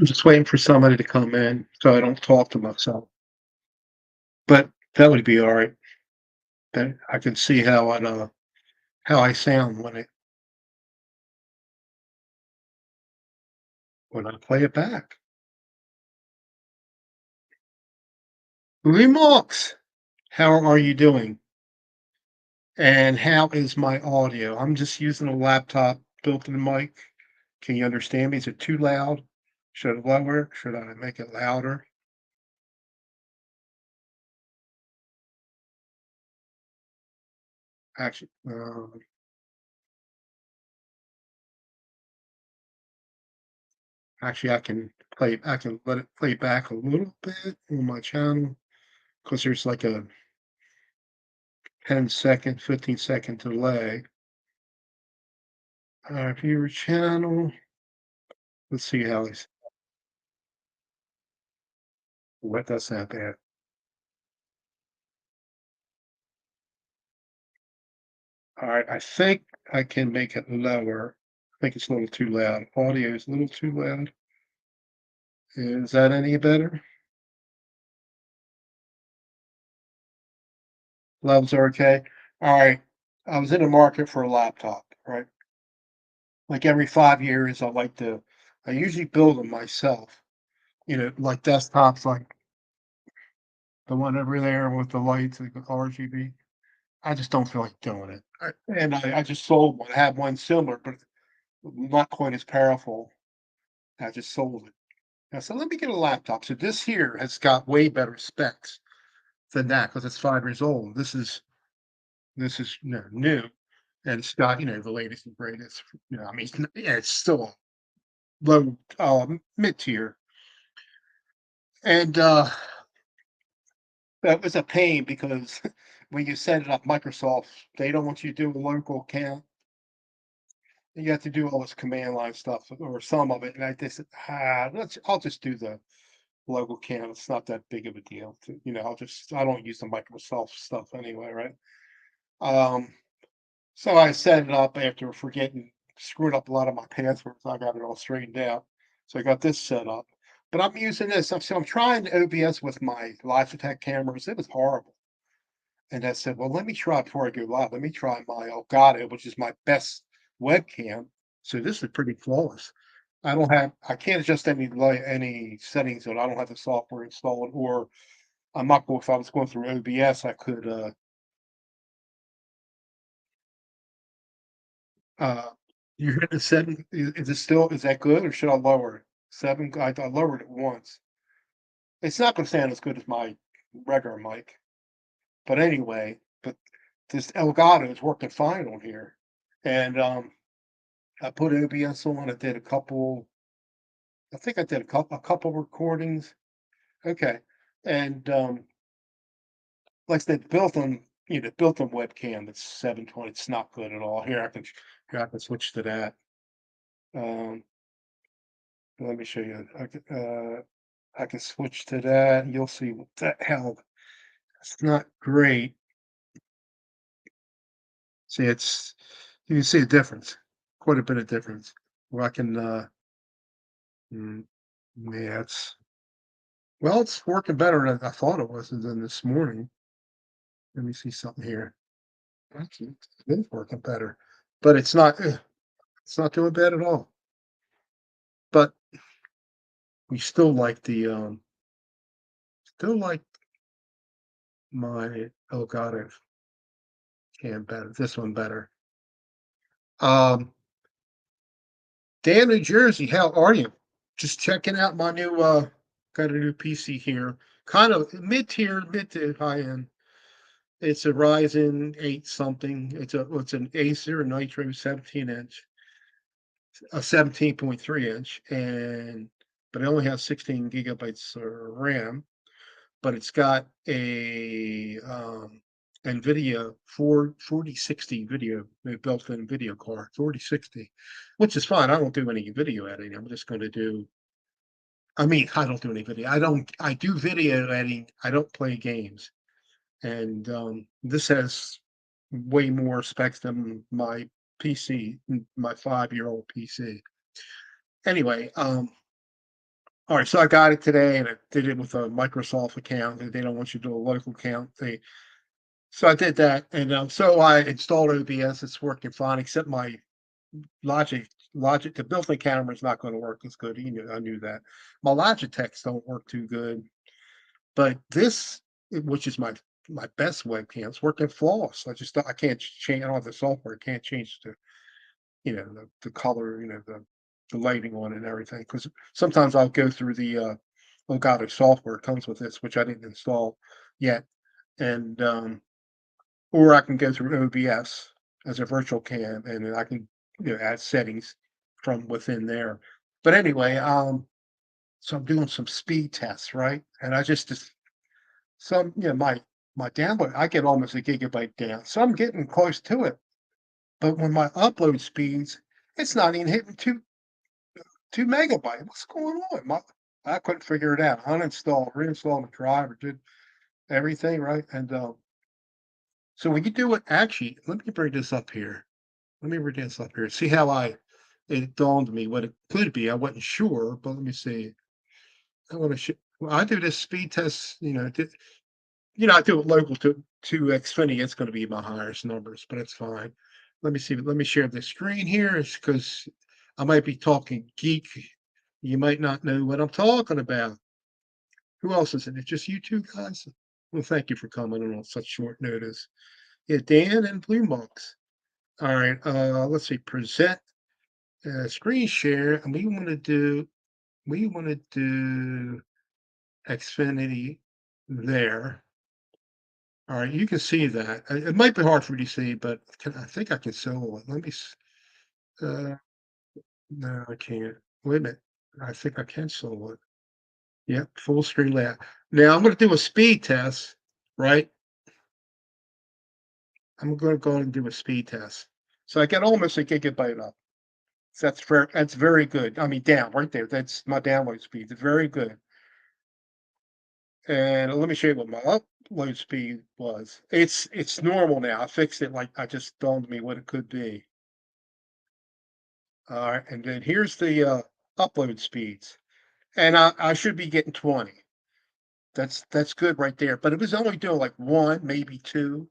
I'm just waiting for somebody to come in so I don't talk to myself. But that would be all right. Then I can see how I sound when I play it back. Remarks. How are you doing? And how is my audio? I'm just using a laptop built-in mic. Can you understand me? Is it too loud? Should I lower it? Should I make it louder? Actually, actually, I can let it play back a little bit on my channel because there's like a 10-second, 15-second delay. Viewer channel. Let's see how it's. What that's not bad. All right, I think I can make it lower. I think it's a little too loud. Audio is a little too loud. Is that any better? Levels are okay. All right. I was in the market for a laptop, right? Like every 5 years, I usually build them myself, like desktops, like the one over there with the lights, like the RGB. I just don't feel like doing it. I just sold one. I had one similar, but not quite as powerful. I just sold it. I said, let me get a laptop. So this here has got way better specs than that because it's 5 years old. This is new, and it's got the latest and greatest. I mean, yeah, it's still low, mid tier, and that was a pain because when you set it up, Microsoft they don't want you to do a local account. You have to do all this command line stuff or some of it, and I just said, I'll just do the local account. It's not that big of a deal. I don't use the Microsoft stuff anyway, right? Um, so I set it up after forgetting, screwed up a lot of my passwords. I got it all straightened out. So I got this set up. But I'm using this. I'm trying OBS with my Logitech cameras. It was horrible. And I said, well, let me try before I go live. Let me try my Elgato, which is my best webcam. So this is pretty flawless. I can't adjust any settings that I don't have the software installed, or I'm not going. If I was going through OBS, I could. Uh, you hear the setting? Is that good, or should I lower it? Seven. I lowered it once. It's not going to sound as good as my regular mic, but anyway. But this Elgato is working fine on here, and I put OBS on. I did a couple. I think I did a couple recordings. Okay, and like I said, built on webcam. It's 720. It's not good at all. Here I can switch to that. Um, let me show you. I can switch to that. You'll see what the hell. It's not great. See, you can see a difference, quite a bit of difference. Where I can, mm, yeah, it's working better than I thought it was than this morning. Let me see something here. Actually, it is working better, but it's not doing bad at all. But we still like my Elgato cam better. This one better. Um, Dan, New Jersey, how are you? Just checking out my got a new PC here. Kind of mid-tier, mid to high end. It's a Ryzen 8 something. It's an Acer Nitro 17-inch, a 17.3-inch, but it only has 16 gigabytes of RAM. But it's got a NVIDIA 4060 video, built-in video card, 4060, which is fine. I don't do any video editing. I'm just going to do. I mean, I don't do any video. I don't. I do video editing. I don't play games, and this has way more specs than my PC, my 5-year-old PC. Anyway, All right, so I got it today, and I did it with a Microsoft account. They don't want you to do a local account. So I did that, and so I installed OBS. It's working fine, except my Logic. The built-in camera is not going to work as good. I knew that. My Logitechs don't work too good, but this, which is my best webcam, it's working flawless. I can't change. I don't have the software. I can't change the color, the lighting on it and everything. Because sometimes I'll go through the Elgato software comes with this, which I didn't install yet, and or I can go through OBS as a virtual cam, and then I can add settings from within there. But anyway, so I'm doing some speed tests, right? And I just some my download, I get almost a gigabyte down, so I'm getting close to it. But when my upload speeds, it's not even hitting two megabyte. What's going on? I couldn't figure it out. Uninstall, reinstall the driver, did everything right, and so when you do it, actually, let me bring this up here. Let me bring this up here. See how it dawned on me what it could be. I wasn't sure, but let me see. I want to. Well, I do this speed test. I do it local to Xfinity. It's going to be my highest numbers, but it's fine. Let me see. Let me share the screen here, because I might be talking geek. You might not know what I'm talking about. Who else is in it? Just you two guys? Well, thank you for coming in on such short notice. Yeah, Dan and Blue Monks. All right, let's see, present screen share, and we want to do Xfinity there. All right, you can see that. It might be hard for you to see, but I think I can solo it. Uh, no, I can't. Wait a minute. I think I can solo it. Yep, full screen layout. Now I'm going to do a speed test, right? I'm going to go ahead and do a speed test. So I get almost a gigabyte up. So that's very good. I mean, down right there. That's my download speed. It's very good. And let me show you what my upload speed was. It's normal now. I fixed it, like I just dawned on me what it could be. All right, and then here's the upload speeds. And I should be getting 20. That's good right there. But it was only doing like one, maybe two.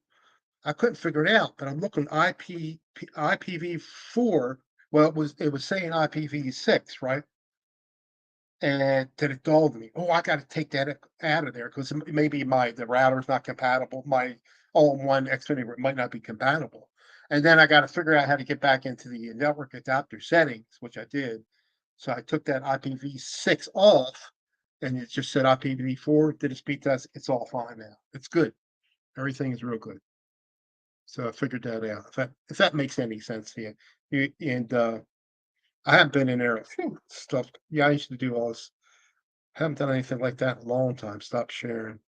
I couldn't figure it out, but I'm looking IPv4. Well, it was saying IPv6, right? And then it dawned on me, oh, I got to take that out of there because maybe the router's not compatible. My all-in-one Xfinity might not be compatible. And then I got to figure out how to get back into the network adapter settings, which I did. So I took that IPv6 off, and it just said IPv4. Did a speed test. It's all fine now. It's good. Everything is real good. So I figured that out. If that makes any sense to you, and I haven't been in there. Stuff. Yeah, I used to do all this. Haven't done anything like that in a long time. Stop sharing.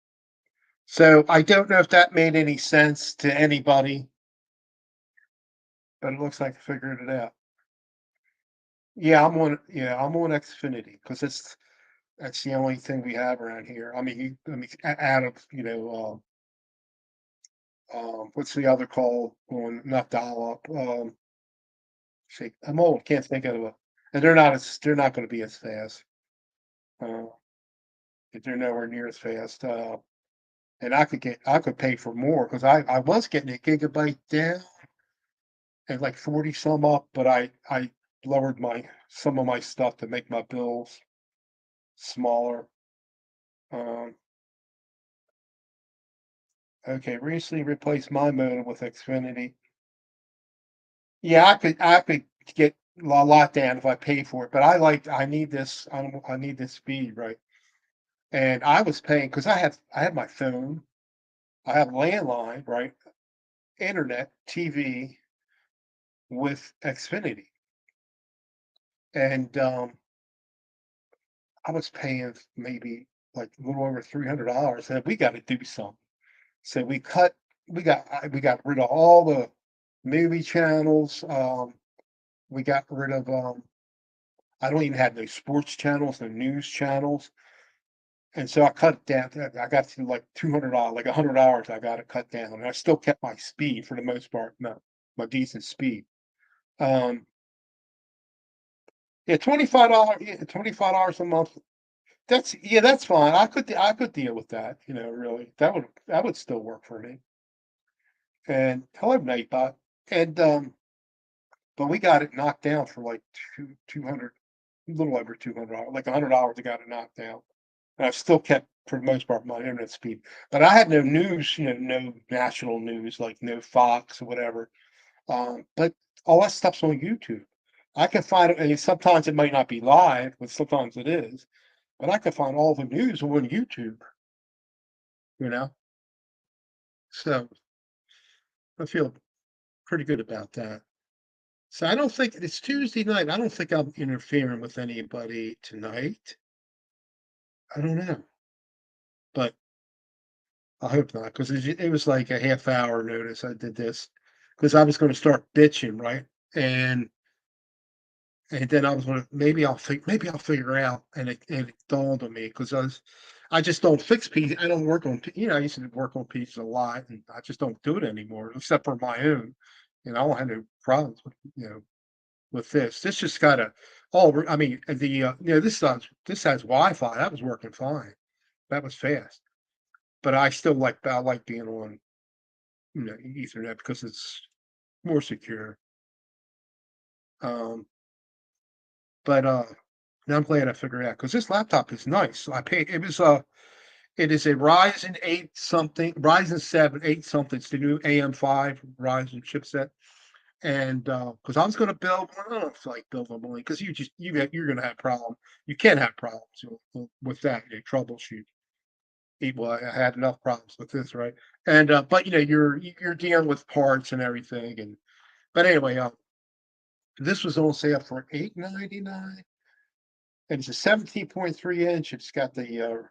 So I don't know if that made any sense to anybody, but it looks like I figured it out. Yeah, I'm on Xfinity because that's the only thing we have around here. Out of what's the other call on, not dial up? See, I'm old, can't think of it, and they're not going to be as fast. Uh, they're nowhere near as fast. And I could pay for more because I was getting a gigabyte down and like 40 some up, but I lowered my some of my stuff to make my bills smaller. Um, okay, recently replaced my modem with Xfinity. Yeah, I could get a lot down if I paid for it, but I need this I need this speed, right? And I was paying because I have my phone, I have landline, right? Internet, TV with Xfinity. And I was paying maybe like a little over $300, and we got to do something. So we got rid of all the movie channels. We got rid of I don't even have no sports channels, no news channels, and so I cut it down. I got to like $200, like $100. I got it cut down, and I still kept my speed for the most part. No, my decent speed. Um, yeah, $25. Yeah, $25 a month That's yeah, that's fine. I could deal with that, really. That would still work for me. And hello, Nightbot. And but we got it knocked down for like 200, a little over $200, like $100 to got it knocked down. And I've still kept, for the most part, my internet speed. But I had no news, no national news, like no Fox or whatever. But all that stuff's on YouTube. I can find it, and sometimes it might not be live, but sometimes it is. But I can find all the news on YouTube, you know? So I feel pretty good about that. So I don't think it's Tuesday night. I don't think I'm interfering with anybody tonight. I don't know, but I hope not, because it was like a half hour notice I did this because I was going to start bitching, right? And and then I was gonna maybe I'll figure out, and it dawned on me because I just don't fix pieces. I don't work on I used to work on pieces a lot, and I just don't do it anymore except for my own. And I don't have no problems with this. This just got a I mean this has Wi-Fi. That was working fine. That was fast. But I like being on Ethernet because it's more secure. Um, but now I'm glad I figured it out because this laptop is nice. I paid it is a Ryzen 8 something, Ryzen 7 8 something. It's the new AM5 Ryzen chipset. And because I was going to build one, I don't feel like building one because you're going to have problem. You can have problems with that. You troubleshoot. Well, I had enough problems with this, right? And but you're dealing with parts and everything. And but anyway, this was on sale for $899, and it's a 17.3 inch. It's got the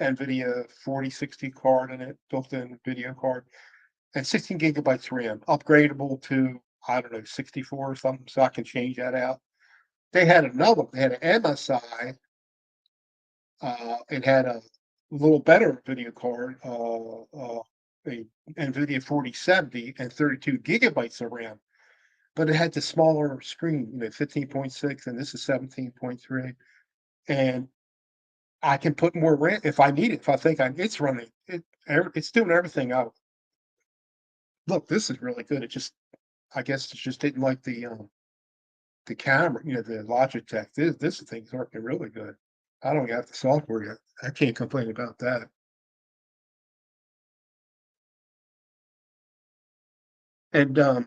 NVIDIA 4060 card in it, built-in video card, and 16 gigabytes RAM, upgradable to, I don't know, 64 or something, so I can change that out. They had another, they had an MSI, it had a little better video card, a NVIDIA 4070 and 32 gigabytes of RAM, but it had the smaller screen, 15.6, and this is 17.3. And I can put more RAM if I need it. If I think it's running, it's doing everything out. Look, this is really good. I guess it just didn't like the camera, the Logitech. This thing's working really good. I don't have the software yet. I can't complain about that. And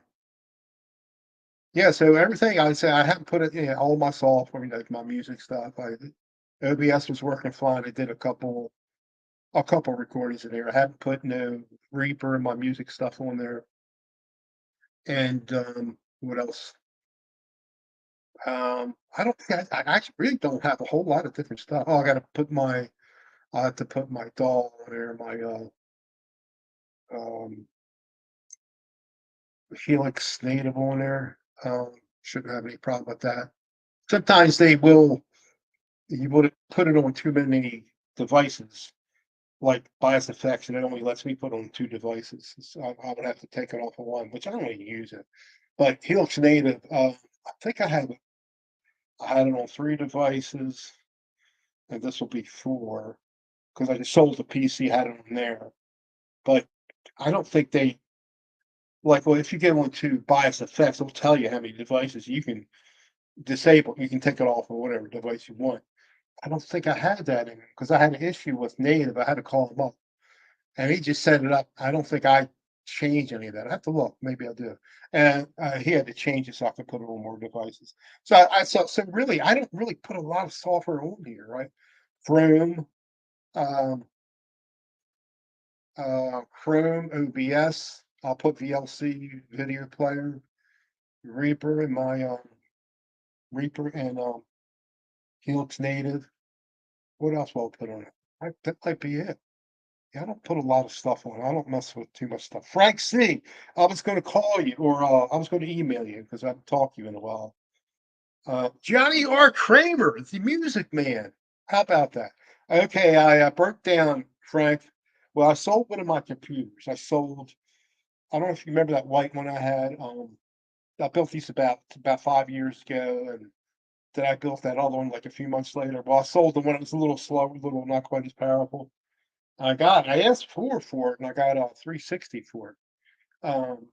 yeah, so everything I say, I haven't put it, all my software, like my music stuff. OBS was working fine. I did a couple recordings in there. I haven't put no Reaper and my music stuff on there. And what else? I don't think I actually really don't have a whole lot of different stuff. Oh, I have to put my doll on there, my um Helix native on there. Shouldn't have any problem with that. Sometimes you would put it on too many devices, like bias effects, and it only lets me put on two devices. So I would have to take it off of one, which I don't really use it. But Helix native, I think I had it on three devices, and this will be four because I just sold the PC, had it on there. But I don't think they well, if you get one to bias effects, it'll tell you how many devices you can disable. You can take it off of whatever device you want. I don't think I had that in because I had an issue with native. I had to call him up, and he just set it up. I don't think I changed any of that. I have to look. Maybe I do. And he had to change it so I could put it on more devices. So really, I don't really put a lot of software on here, right? Chrome, um, Chrome, OBS. I'll put VLC video player, Reaper in my Reaper and Helix Native. What else will I put on it? That might be it. Yeah, I don't put a lot of stuff on. I don't mess with too much stuff. Frank C, I was going to call you, or I was going to email you because I haven't talked to you in a while. Johnny R. Kramer, the Music Man. How about that? Okay, I broke down, Frank. Well, I sold one of my computers. I don't know if you remember that white one I had. I built these about 5 years ago, and that I built that other one like a few months later. Well, I sold the one that was a little slower, a little not quite as powerful. I asked for it and I got a 360 for it. Um,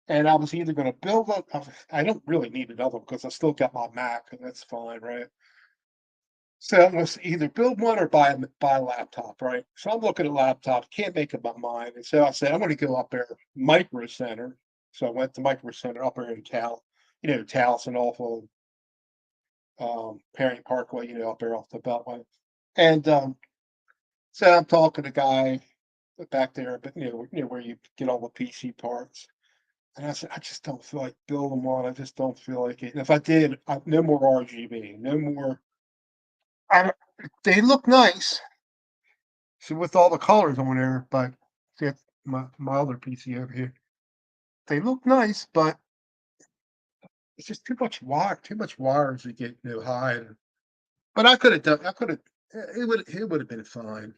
and I was either going to build it. I don't really need another one because I still got my Mac and that's fine, right? So it was either build one or buy a laptop, right? So I'm looking at laptops, can't make up my mind. And so I said, I'm going to go up there, Micro Center. So I went to Micro Center up there in Taos and off of Perry Parkway, up there off the Beltway. And so I'm talking to the guy back there, but where you get all the PC parts. And I said, I just don't feel like building one. I just don't feel like it. And if I did, no more RGB, no more. I, they look nice, so with all the colors on there, but see, that's my other PC over here. They look nice, but it's just too much wires to get high. But I could have done. I could have. It would have been fine.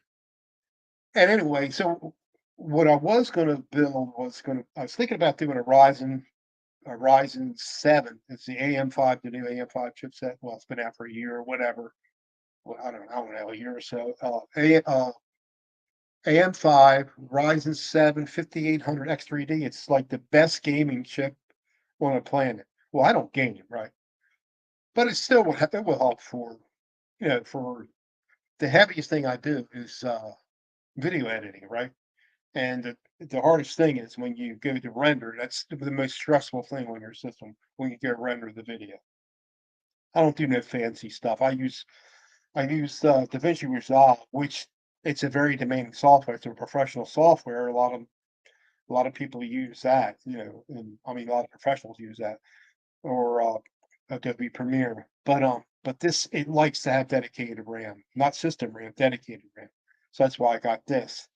And anyway, so what I was going to build I was thinking about doing a Ryzen 7. It's the AM5, the new AM5 chipset. Well, it's been out for a year or whatever. Well, I don't know, a year or so. AM5, Ryzen 7, 5800 X3D. It's like the best gaming chip on the planet. Well, I don't game, right? But it will help for the heaviest thing I do is video editing, right? And the hardest thing is when you go to render. That's the most stressful thing on your system when you go render the video. I don't do no fancy stuff. I use DaVinci Resolve, which it's a very demanding software. It's a professional software. A lot of people use that, and I mean a lot of professionals use that or Adobe Premiere. But this it likes to have dedicated RAM, not system RAM, dedicated RAM. So that's why I got this.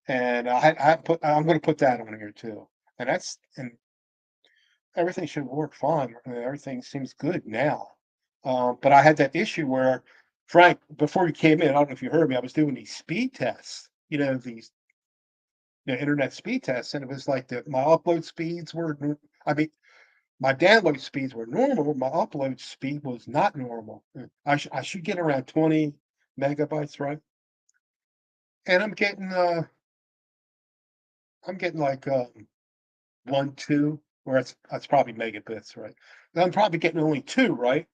And I'm going to put that on here too. And everything should work fine. Everything seems good now. But I had that issue where Frank, before you came in, I don't know if you heard me, I was doing these speed tests, these internet speed tests, and it was like my upload speeds were, I mean, my download speeds were normal. My upload speed was not normal. I should get around 20 megabytes, right? And I'm getting like 1, 2, or that's probably megabits, right? And I'm probably getting only 2, right?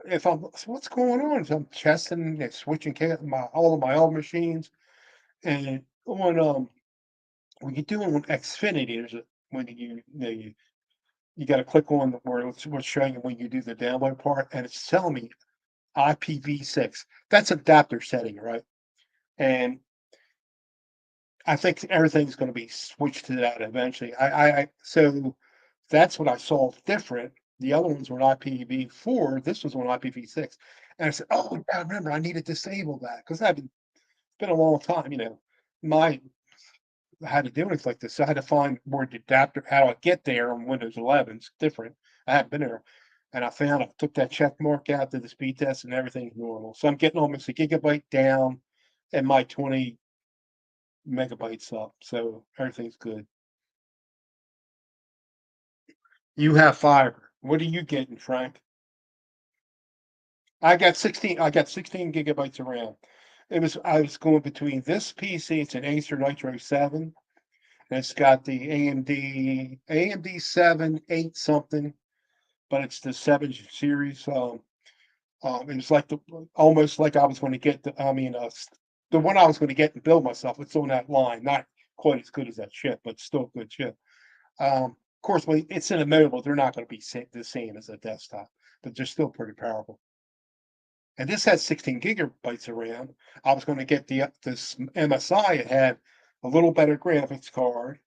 If I'm so what's going on? So I'm testing and switching all of my old machines, and when you do it on Xfinity, when you got to click on where what's showing you when you do the download part, and it's telling me IPv6. That's adapter setting, right? And I think everything's going to be switched to that eventually. So that's what I saw different. The other ones were IPv4. This was on IPv6, and I said, "Oh, yeah, I remember I need to disable that because it's been a long time. My I had to do anything like this. So I had to find where the adapter, how do I get there on Windows 11? It's different. I haven't been there. And I found I took that check mark out to the speed test and everything's normal. So I'm getting almost a gigabyte down and my 20 megabytes up. So everything's good. You have fiber. What are you getting, Frank? I got 16 gigabytes of RAM. I was going between this PC, it's an Acer Nitro 7, and it's got the AMD 7, 8 something, but it's the 7 series. And it's like almost like I was going to get the one I was going to get and build myself. It's on that line, not quite as good as that chip, but still a good chip. Of course, when it's in a mobile, they're not going to be the same as a desktop, but they're still pretty powerful. And this has 16 gigabytes of RAM. I was going to get this MSI. It had a little better graphics card,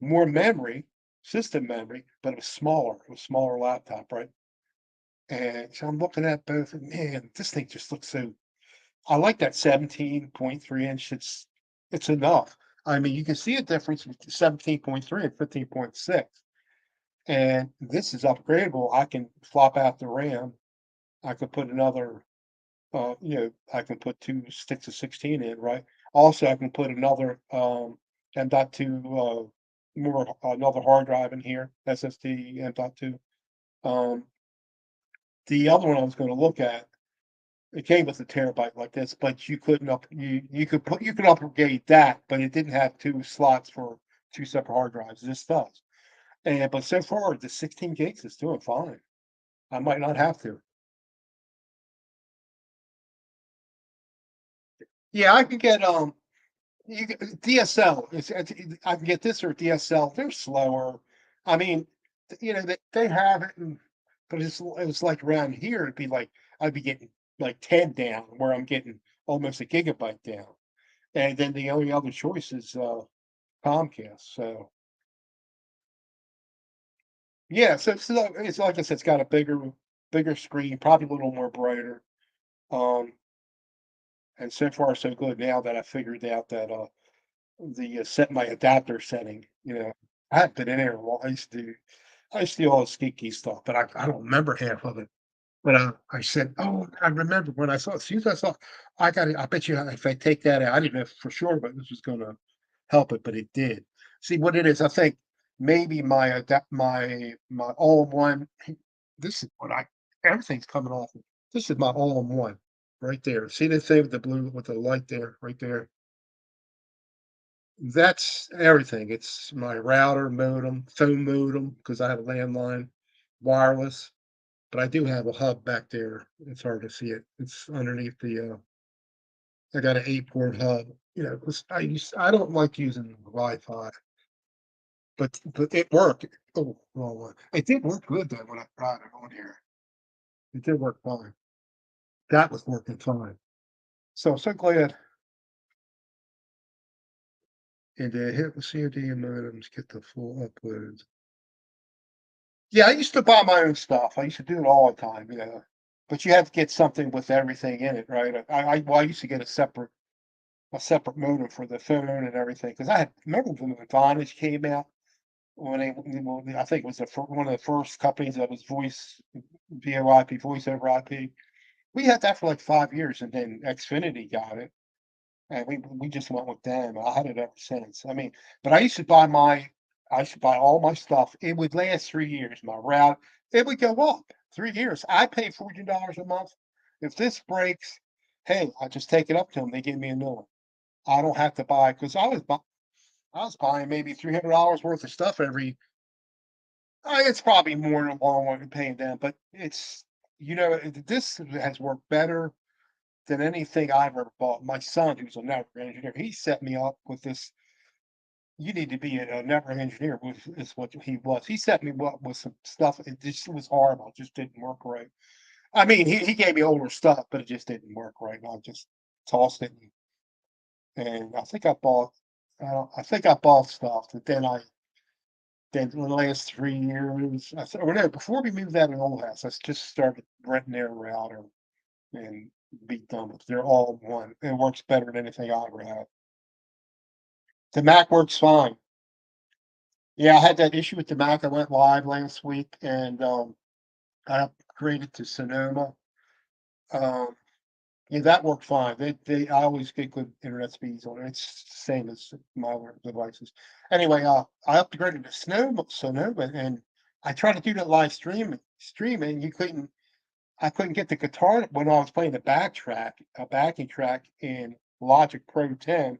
more memory, system memory, but it was smaller. It was a smaller laptop, right? And so I'm looking at both, and man, this thing just looks so. I like that 17.3 inch. It's enough. I mean, you can see a difference with 17.3 and 15.6. And this is upgradable. I can flop out the RAM. I could put another, I can put 2 sticks of 16 in, right? Also, I can put another M.2, more another hard drive in here, SSD M.2. Um, The other one I was gonna look at, it came with a terabyte like this, but you couldn't up you could upgrade that, but it didn't have 2 slots for 2 separate hard drives. This does. And but so far, the 16 gigs is doing fine. I might not have to. Yeah, I can get, you can DSL, I can get this or DSL, they're slower. I mean, they have it, but it's like around here, it'd be like I'd be getting like 10 down, where I'm getting almost a gigabyte down. And then the only other choice is Comcast. So yeah, it's like I said, it's got a bigger screen, probably a little more brighter. Um, and so far so good now that I figured out that set my adapter setting. I haven't been in there in a while. I used to do all the sneaky stuff, but I don't remember half of it. But I said, oh, I remember when I saw. As soon as I saw, I got it. I bet you if I take that out, I didn't know for sure, but this was going to help it, but it did. See what it is. I think maybe my all-in-one. This is what I everything's coming off. This is my all-in-one right there. See the thing with the blue with the light there, right there. That's everything. It's my router, modem, phone modem, because I have a landline, wireless, but I do have a hub back there. It's hard to see it. It's underneath I got an 8-port hub, 'cause I don't like using Wi-Fi, but it worked. Oh, wrong one. It did work good though when I tried it on here. It did work fine. That was working fine. So I'm so glad. And hit the COD and modems, get the full uploads. Yeah, I used to buy my own stuff. I used to do it all the time, but you have to get something with everything in it, right? I used to get a separate modem for the phone and everything because I had remember when the Vonage came out I think it was one of the first companies that was VoIP, voice over IP. We had that for like 5 years, and then Xfinity got it, and we just went with them. I had it ever since. I mean, but I used to buy all my stuff. It would last 3 years. My route, it would go up 3 years. I pay $14 a month. If this breaks, hey, I just take it up to them. They give me a new one. I don't have to buy because I was buying maybe $300 worth of stuff every. It's probably more in the long run than paying them, but this has worked better than anything I've ever bought. My son, who's a network engineer, he set me up with this. You need to be a network engineer, which is what he was. He set me up with some stuff. It just was horrible. It just didn't work right. I mean, he gave me older stuff, but it just didn't work right. And I just tossed it, and I think I bought stuff that then in the last 3 years, or no, before we moved out of the old house, I just started renting their router and be done with it. They're all one. It works better than anything I ever had. The Mac works fine. Yeah, I had that issue with the Mac. I went live last week and I upgraded to Sonoma. Um, yeah, that worked fine. I always get good internet speeds on it. It's the same as my other devices. Anyway, I upgraded to Sonoma, and I tried to do that live streaming. I couldn't get the guitar when I was playing a backing track in Logic Pro 10.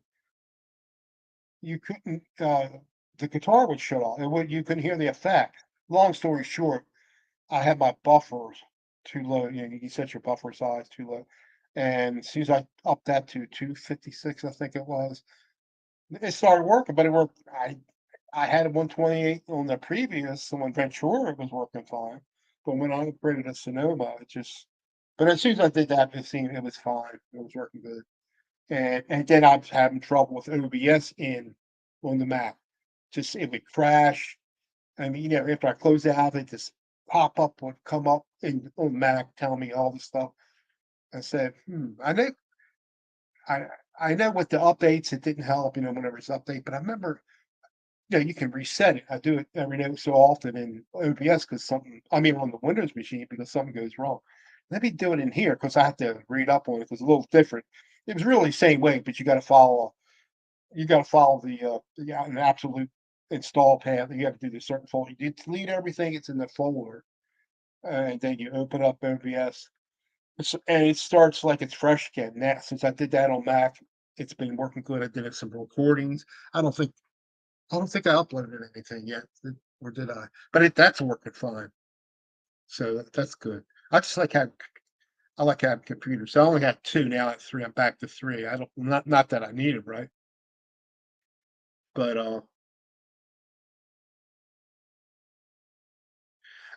You couldn't. The guitar would shut off. You couldn't hear the effect. Long story short, I had my buffers too low. You can set your buffer size too low. And as soon as I upped that to 256, I think it was, it started working, but it worked. I had a 128 on the previous, the one Ventura, it was working fine. But when I upgraded to Sonoma, but as soon as I did that, it was fine. It was working good. And then I was having trouble with OBS on the Mac. Just it would crash. I mean, after I close out, it just would come up on Mac telling me all the stuff. I said, I I know with the updates it didn't help, whenever it's update, but I remember, you can reset it. I do it every day so often in OBS because on the Windows machine because something goes wrong. Let me do it in here because I have to read up on it because it's a little different. It was really the same way, but you got to follow an absolute install path. You have to do the certain folder. You delete everything. It's in the folder, and then you open up OBS. And it starts like it's fresh again. Now, since I did that on Mac, it's been working good. I did some recordings. I don't think I don't think I uploaded anything yet, or did I? But that's working fine. So that's good. I just like having I like having computers. So I only had two, now I have three. I'm back to three. I don't not that I need it, right? But oh,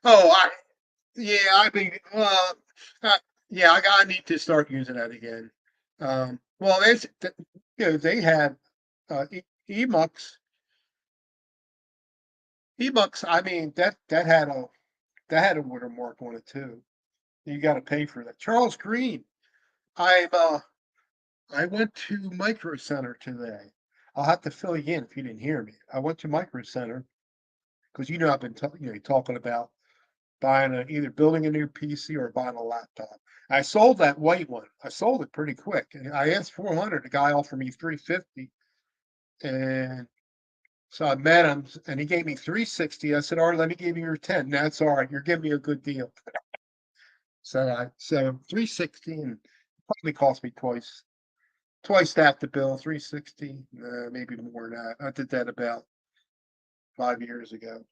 I yeah, I mean, uh, yeah, I need to start using that again. Well, they had Emux. Emux. I mean, that had a watermark on it too. You got to pay for that. Charles Green. I I went to Micro Center today. I'll have to fill you in if you didn't hear me. I went to Micro Center because I've been talking about buying either building a new PC or buying a laptop. I sold that white one. I sold it pretty quick. And I asked 400. The guy offered me 350, and so I met him, and he gave me 360. I said, "All right, let me give you your 10." That's all right. You're giving me a good deal. So 360, and probably cost me twice that the bill. 360, maybe more than that. I did that about 5 years ago.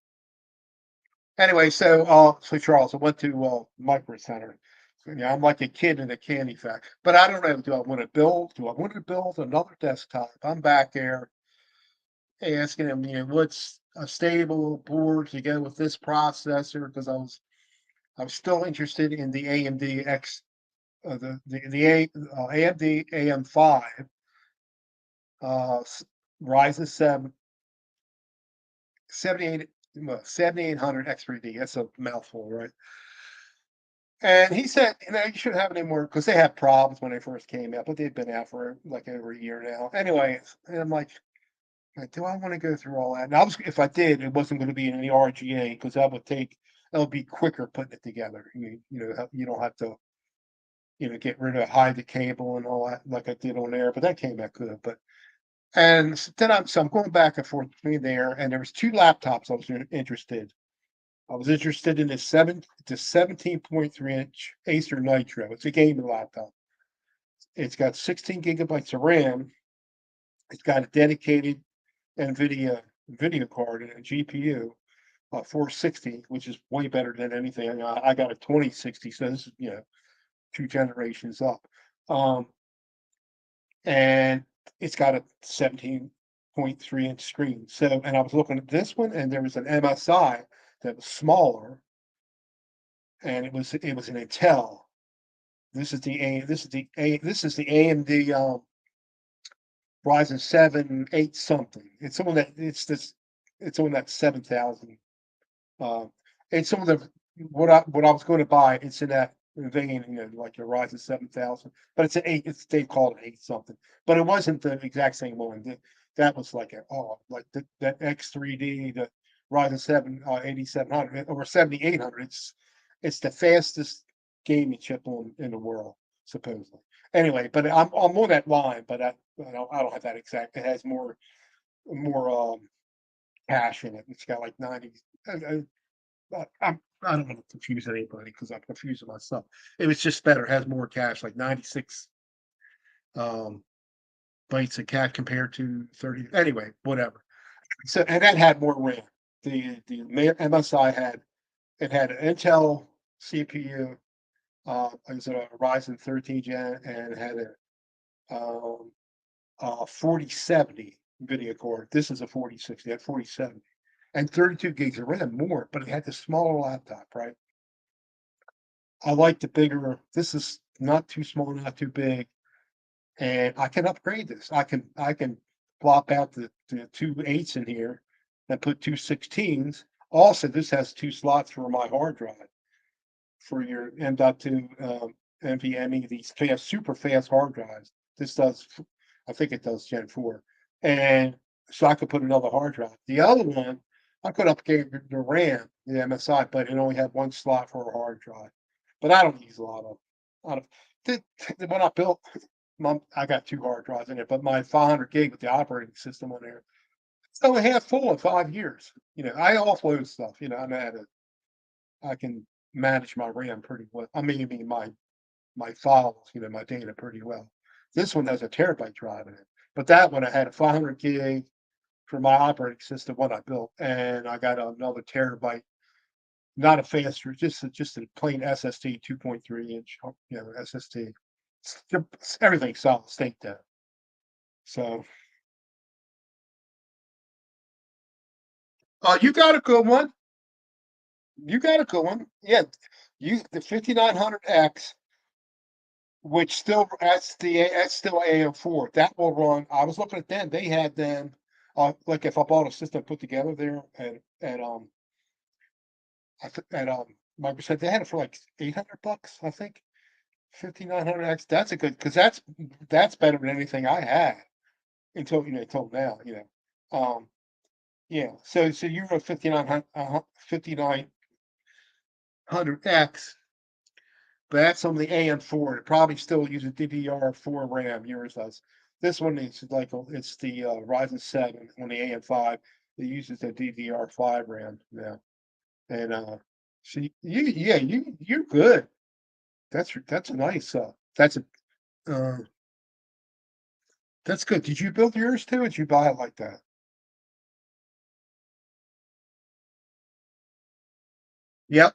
Anyway, so Charles, I went to Micro Center. So, I'm like a kid in a candy factory. But I don't know. Do I want to build? Do I want to build another desktop? I'm back there asking him, what's a stable board to go with this processor? Because I was still interested in the AMD X, AMD AM5, Ryzen 7 78, well, 7800 X3D. That's a mouthful, right? And he said, you shouldn't have any more because they had problems when they first came out, but they've been out for like over a year now. Anyways, and I'm like, do I want to go through all that? And if I did, it wasn't going to be in the RGA because that would be quicker putting it together. You don't have to, get rid of hide the cable and all that like I did on there, but that came out good. But and then I'm going back and forth between there, and there was two laptops I was interested. I was interested in the 17.3-inch Acer Nitro. It's a gaming laptop. It's got 16 gigabytes of RAM. It's got a dedicated NVIDIA video card and a GPU, 460, which is way better than anything. I got a 2060, so this is, two generations up. Um, and it's got a 17.3-inch screen. So, and I was looking at this one, and there was an MSI that was smaller, and it was an Intel. This is the AMD Ryzen 7 8 something. It's on that 7,000. Uh, it's some of the what I was going to buy. It's in that vein, like your Ryzen 7000, but it's an 8. They called it 8 something, but it wasn't the exact same one. That was like like that X3D, the Ryzen 7 8700 or 7800. It's the fastest gaming chip in the world, supposedly. Anyway, but I'm on that line, but I don't have that exact. It has more cache in it. It's got like 90. I don't want to confuse anybody because I'm confusing myself. It was just better. It has more cache, like 96 um, bytes of cache compared to 30. Anyway, whatever. So and that had more RAM. The MSI had an Intel CPU. It was a Ryzen 13 gen and it had a 4070 video card. This is a 4060. It had 4070 and 32 gigs of RAM more, but it had the smaller laptop, right? I like the bigger. This is not too small, not too big, and I can upgrade this. I can plop out the two eights in here and put two 16s. Also, this has two slots for my hard drive for your M.2 NVMe. These super fast hard drives. This does, I think it does Gen 4, and so I could put another hard drive. The other one, I could upgrade the RAM, the MSI, but it only had one slot for a hard drive. But I don't use a lot of. When I built, I got two hard drives in it, but my 500 gig with the operating system on there, it's only half full in 5 years. I offload stuff. I know how to. I can. manage my RAM pretty well. I mean my files, my data pretty well. This one has a terabyte drive in it, but that one I had a 500 gig for my operating system, what I built, and I got another terabyte, not a faster, just a plain SSD, 2.3 inch, SSD. Everything solid state there. So, you got a good one. You got a good one. Yeah, the 5900X, which still that's still AM4. That will run. I was looking at them. They had them. Like if I bought a system put together there at Microsoft, they had it for like $800, I think. 5900X. That's a good because that's better than anything I had until now. Yeah. So you wrote 5900X. But that's on the AM4. It probably still uses DDR4 RAM. Yours does. This one is it's the Ryzen 7 on the AM5. It uses the DDR5 RAM now. And so you're good. That's a nice uh that's good. Did you build yours too? Or did you buy it like that? Yep.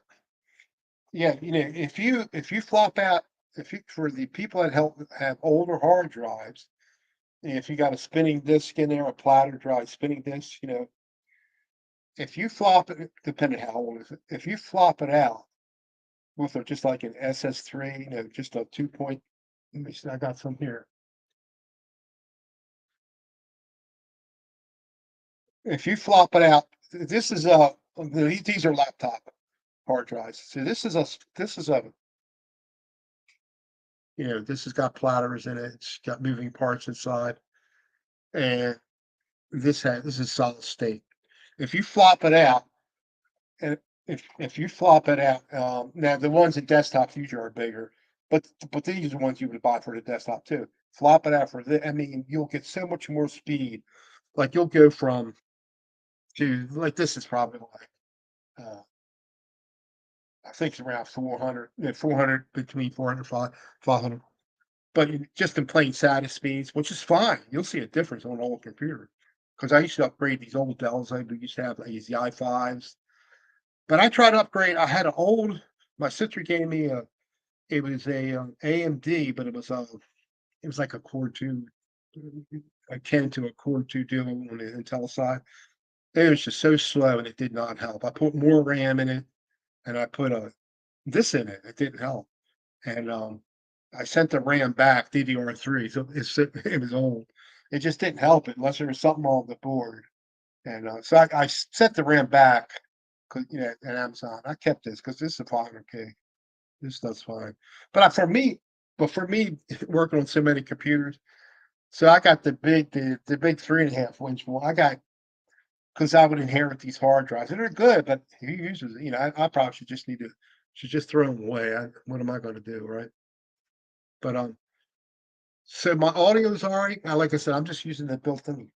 Yeah, if you flop out, if you for the people that have older hard drives, if you got a spinning disk in there, a platter drive, spinning disk, if you flop it, depending how old is it, if you flop it out with just like an SS3, just a 2 point, let me see, I got some here. If you flop it out, this is these are laptop hard drives. So this has got platters in it. It's got moving parts inside, and this is solid state. If you flop it out, and if you flop it out, now the ones at desktop usually are bigger, but these are the ones you would buy for the desktop too. Flop it out for the, I mean, you'll get so much more speed. Like you'll go from to like this is probably like I think it's around 400, 400 between 400 and 500. But just in plain SATA speeds, which is fine. You'll see a difference on an old computer. Because I used to upgrade these old Dells. I used to have these the i5s. But I tried to upgrade. I had an old, my sister gave me it was a AMD, but it was like a Core 2, akin to a Core 2 Duo on the Intel side. It was just so slow and it did not help. I put more RAM in it and I put this in it. It didn't help. And I sent the RAM back, DDR3, so it was old. It just didn't help it unless there was something on the board. And so I sent the RAM back because at Amazon. I kept this because this is a 500K. This stuff's fine. But for me, working on so many computers, so I got the big 3.5 inch one. I got because I would inherit these hard drives, and they're good, but who uses it? I probably should just throw them away. What am I going to do, right? But so my audio is all right. Like I said, I'm just using the built-in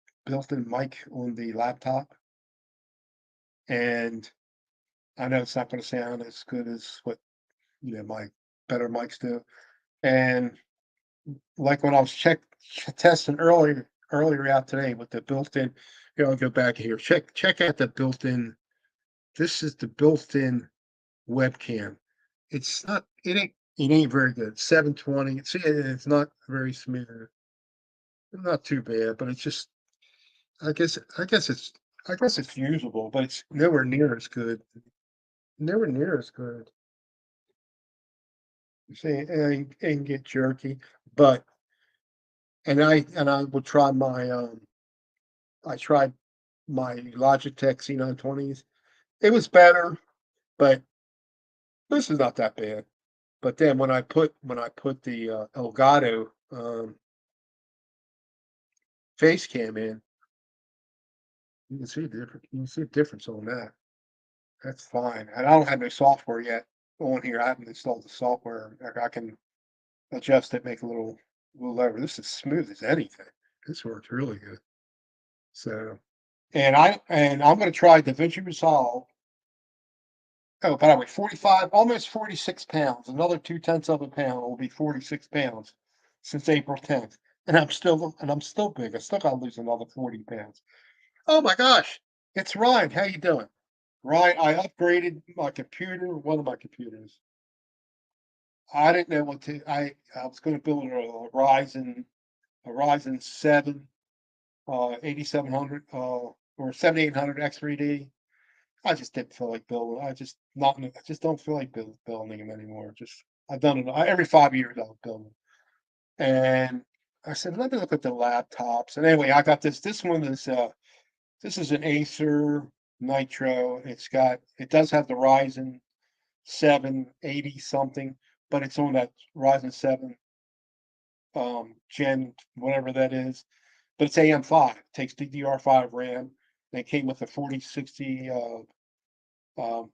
mic on the laptop, and I know it's not going to sound as good as what my better mics do. And like when I was testing earlier out today with the built-in, here I'll go back here. Check out the built-in. This is the built-in webcam. It ain't very good. 720. See, it's not very smooth. Not too bad, but it's just I guess I guess it's I guess it's usable, but it's nowhere near as good. Nowhere near as good. You see, it can get jerky, but and I would try I tried my Logitech C920s. It was better, but this is not that bad. But then when I put the Elgato face cam in, you can see a difference on that. That's fine. And I don't have no software yet on here. I haven't installed the software. I can adjust it, make a little lever. This is smooth as anything. This works really good. So, and I'm going to try DaVinci Resolve Oh, by the way, 45, almost 46 pounds. Another 2/10 of a pound will be 46 pounds since April 10th. And I'm still big. I still gotta lose another 40 pounds. Oh my gosh. It's Ryan. How you doing? Ryan, I upgraded my computer, one of my computers. I didn't know what to I was gonna build a Ryzen 7 8700 or 7800 X3D. I just didn't feel like building. I just don't feel like building them anymore. Just I've done it every 5 years. I'll build them, and I said, let me look at the laptops. And anyway, I got this. This is an Acer Nitro. It does have the Ryzen 7 80 something, but it's on that Ryzen 7 Gen whatever that is. But it's AM5. It takes DDR5 RAM. They came with a 4060 um,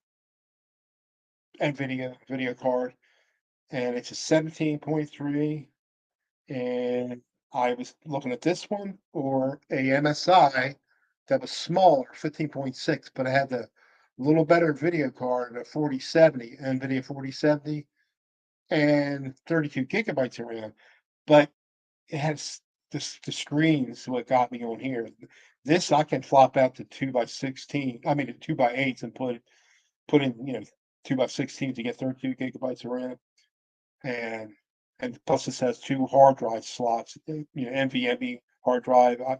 NVIDIA video card, and it's a 17.3. And I was looking at this one or a MSI that was smaller, 15.6, but it had the little better video card, a 4070, NVIDIA 4070, and 32 gigabytes of RAM. But it has the screens what got me on here. This I can flop out to 2 by 16. I mean, to 2 by 8s and put in 2 by 16 to get 32 gigabytes of RAM, and plus this has two hard drive slots, NVMe hard drive I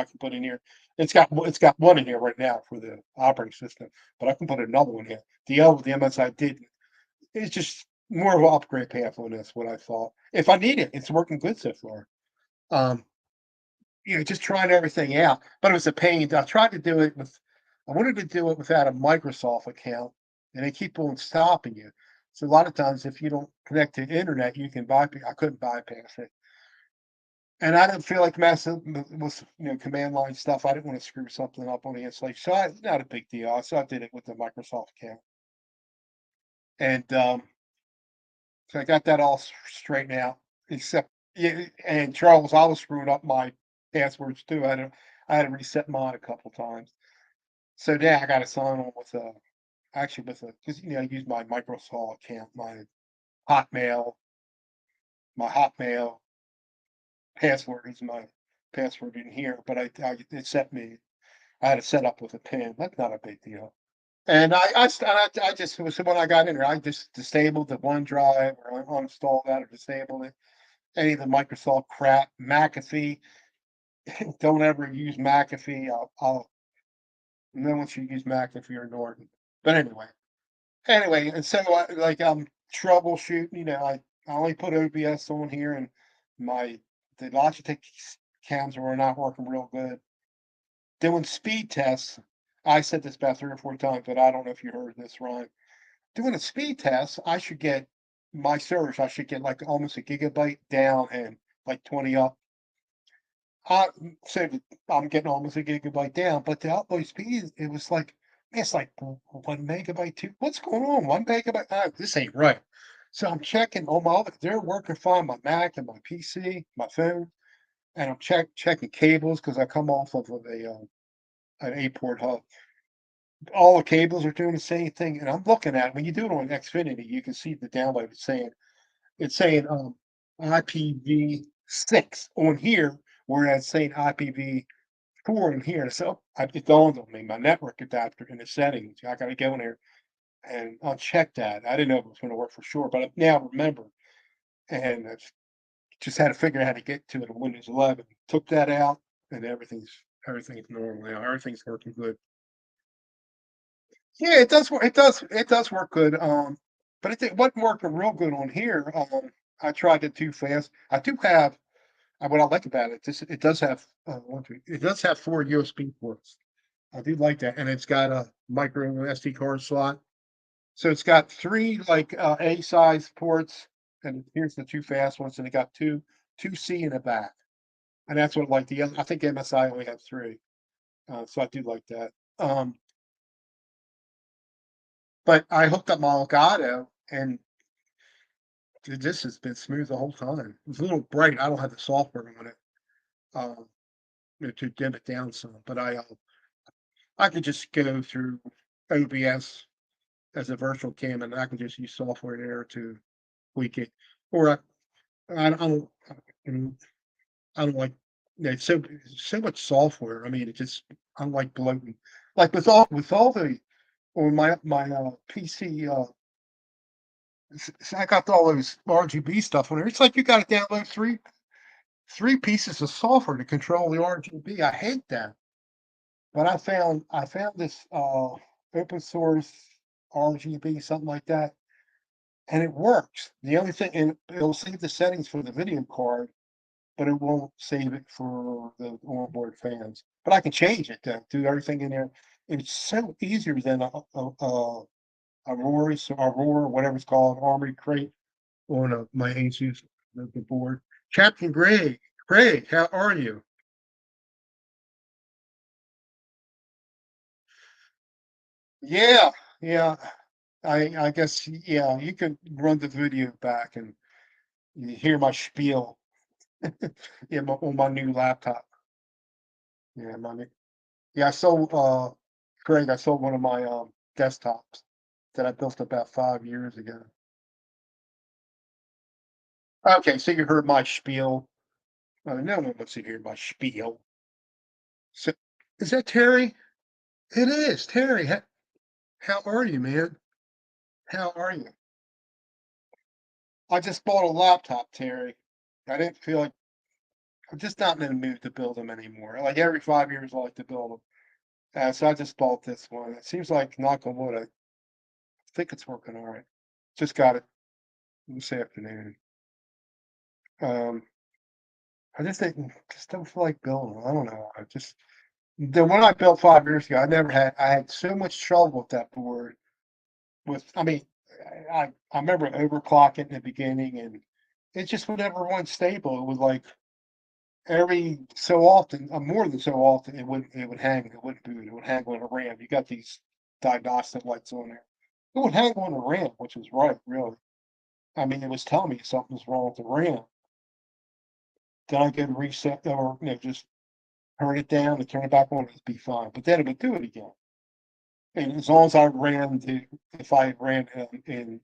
can put in here. It's got one in here right now for the operating system, but I can put another one here. The other the MSI didn't. It's just more of an upgrade path on this. What I thought. If I need it, it's working good so far. Um, just trying everything out, but it was a pain. I wanted to do it without a Microsoft account, and they keep on stopping you. So a lot of times, if you don't connect to the internet, you can bypass. I couldn't bypass it, and I didn't feel like messing with command line stuff. I didn't want to screw something up on the installation, so not a big deal. So I did it with the Microsoft account, and so I got that all straightened out. Except, yeah, and Charles, I was screwing up my passwords too. I had to reset mine a couple times. So now I got to sign on with a actually with a because I use my Microsoft account, Hotmail, my Hotmail password is my password in here, but it set me. I had to set up with a PIN. That's not a big deal. And I just so when I got in there, I just disabled the OneDrive or uninstalled that or disabled it. Any of the Microsoft crap, McAfee. Don't ever use McAfee. No one should use McAfee or Norton. But anyway, and so I'm troubleshooting. I only put OBS on here, and my the Logitech cams were not working real good. Doing speed tests. I said this about 3 or 4 times, but I don't know if you heard this, Ryan. Doing a speed test, I should get my surge. I should get like almost a gigabyte down and like 20 up. I said I'm getting almost a gigabyte down, but the upload speed, it was like, man, it's like 1 megabyte, two. What's going on? 1 megabyte? This ain't right. So I'm checking on my other, they're working fine, my Mac and my PC, my phone, and I'm checking cables because I come off of an 8-port hub. All the cables are doing the same thing, and I'm looking at it. When you do it on Xfinity, you can see the download. It's saying IPv6 on here, whereas it's saying IPv4 in here. So it dawned on me, my network adapter in the settings. I got to go in there and uncheck that. I didn't know if it was going to work for sure, but I now remember. And I just had to figure out how to get to it on Windows 11. Took that out, and everything's normal now. Everything's working good. Yeah, it does work. It does work good. But it wasn't working real good on here. I tried it too fast. I do have what I like about it. It does have it does have 4 USB ports. I do like that, and it's got a micro SD card slot. So it's got three like A size ports, and here's the two fast ones, and it got two C in the back, and that's what like I think MSI only have three, so I do like that. Um, but I hooked up my Elgato, and this has been smooth the whole time. It's a little bright. I don't have the software on it um, to dim it down some, but I could just go through OBS as a virtual cam, and I can just use software there to tweak it. Or mm, I don't like there's so much software. I mean, it just I don't like bloating. Like with all the or my PC, I got all those RGB stuff on there. It's like you got to download three pieces of software to control the RGB. I hate that. But I found this open source RGB, something like that, and it works. The only thing, and it'll save the settings for the video card, but it won't save it for the onboard fans. But I can change it to do everything in there. It's so easier than Aurora, whatever it's called, Armory Crate on my Asus the board. Captain Greg, how are you? Yeah, yeah. I guess yeah. You could run the video back and you hear my spiel. Yeah, on my new laptop. Yeah, yeah. I sold Craig. I sold one of my desktops that I built about 5 years ago. Okay, so you heard my spiel. No one wants to hear my spiel. So, is that Terry? It is Terry. How are you, man? How are you? I just bought a laptop, Terry. I didn't feel like I'm just not in the mood to build them anymore. Like every 5 years, I like to build them. So I just bought this one. It seems like, knock on wood, I think it's working all right. Just got it this afternoon. Um, I just don't feel like building 'em. I don't know. The one I built 5 years ago, I had so much trouble with that board. I mean, I remember overclocking in the beginning, and it just would never run stable. It was like every so often, more than so often, it would hang. It wouldn't boot. It would hang on a RAM. You got these diagnostic lights on there. It would hang on a RAM, which was right, really. I mean, it was telling me something was wrong with the RAM. Then I could reset or just turn it down and turn it back on, it'd be fine. But then it would do it again. And as long as I if I ran in